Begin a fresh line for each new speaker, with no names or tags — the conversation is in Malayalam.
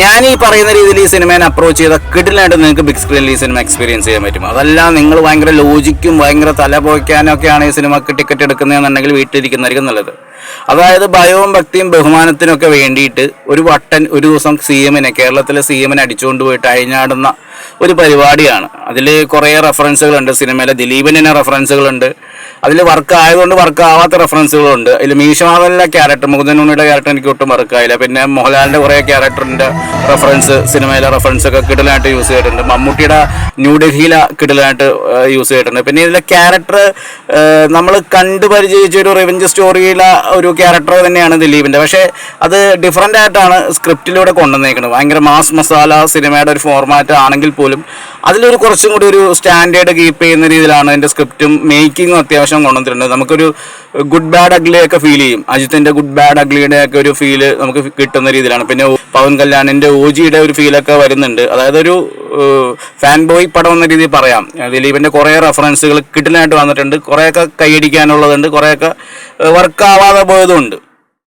ഞാൻ ഈ പറയുന്ന രീതിയിൽ ഈ സിനിമയെ അപ്രോച്ച് ചെയ്ത കിടിലായിട്ട് നിങ്ങൾക്ക് ബിഗ് സ്ക്രീനിൽ ഈ സിനിമ എക്സ്പീരിയൻസ് ചെയ്യാൻ പറ്റും. അതല്ല നിങ്ങൾ ഭയങ്കര ലോജിക്കും ഭയങ്കര തല പോയ്ക്കാനൊക്കെയാണ് ഈ സിനിമക്ക് ടിക്കറ്റ് എടുക്കുന്നതെന്നുണ്ടെങ്കിൽ വീട്ടിലിരിക്കുന്നതായിരിക്കും നല്ലത്. അതായത് ഭയവും ഭക്തിയും ബഹുമാനത്തിനൊക്കെ വേണ്ടിയിട്ട് ഒരു ദിവസം കേരളത്തിലെ സി എമ്മിനെ അടിച്ചുകൊണ്ട് പോയിട്ട് അഴിഞ്ഞാടുന്ന ഒരു പരിപാടിയാണ്. അതിൽ കുറേ റെഫറൻസുകളുണ്ട്. സിനിമയിലെ ദിലീപിന് തന്നെ റെഫറൻസുകളുണ്ട്. അതിൽ വർക്ക് ആയതുകൊണ്ട് വർക്ക് ആവാത്ത റെഫറൻസുകളുണ്ട്. അതിൽ മീശമാധവനിലെ ക്യാരക്ടർ, മുകുന്ദനുണ്ണിയുടെ ക്യാരക്ടർ എനിക്ക് ഒട്ടും വർക്കായില്ല. പിന്നെ മോഹൻലാലിൻ്റെ കുറേ ക്യാരക്ടറിൻ്റെ റെഫറൻസ്, സിനിമയിലെ റെഫറൻസ് ഒക്കെ കിടലായിട്ട് യൂസ് ചെയ്തിട്ടുണ്ട്. മമ്മൂട്ടിയുടെ ന്യൂഡൽഹിയിലെ കിടലായിട്ട് യൂസ് ചെയ്തിട്ടുണ്ട്. പിന്നെ ഇതിലെ ക്യാരക്ടർ നമ്മൾ കണ്ടു പരിചയിച്ച ഒരു റിവെഞ്ച് സ്റ്റോറിയിലെ ഒരു ക്യാരക്ടർ തന്നെയാണ് ദിലീപിൻ്റെ. പക്ഷേ അത് ഡിഫറൻ്റ് ആയിട്ടാണ് സ്ക്രിപ്റ്റിലൂടെ കൊണ്ടുവന്നേക്കുന്നത്. ഭയങ്കര മാസ് മസാല സിനിമയുടെ ഒരു ഫോർമാറ്റ് ആണെങ്കിൽ പോലും അതിലൊരു കുറച്ചും കൂടി ഒരു സ്റ്റാൻഡേർഡ് കീപ്പ് ചെയ്യുന്ന രീതിയിലാണ് അതിൻ്റെ സ്ക്രിപ്റ്റും മേക്കിങ്ങും അത്യാവശ്യം കൊണ്ടുവന്നിട്ടുണ്ട്. നമുക്കൊരു ഗുഡ് ബാഡ് അഗ്ലി ഒക്കെ ഫീൽ ചെയ്യും. അജിത്തിൻ്റെ ഗുഡ് ബാഡ് അഗ്ലിയുടെ ഒക്കെ ഒരു ഫീല് നമുക്ക് കിട്ടുന്ന രീതിയിലാണ്. പിന്നെ പവൻ കല്യാണിൻ്റെ OGയുടെ ഒരു ഫീലൊക്കെ വരുന്നുണ്ട്. അതായത് ഒരു ഫാൻ ബോയ് പടം എന്ന രീതിയിൽ പറയാം. ദിലീപിൻ്റെ കുറേ റെഫറൻസുകൾ കിടിലായിട്ട് വന്നിട്ടുണ്ട്. കുറേയൊക്കെ കൈയടിക്കാനുള്ളതുണ്ട്, കുറേയൊക്കെ വർക്കാവാതെ പോയതുമുണ്ട്.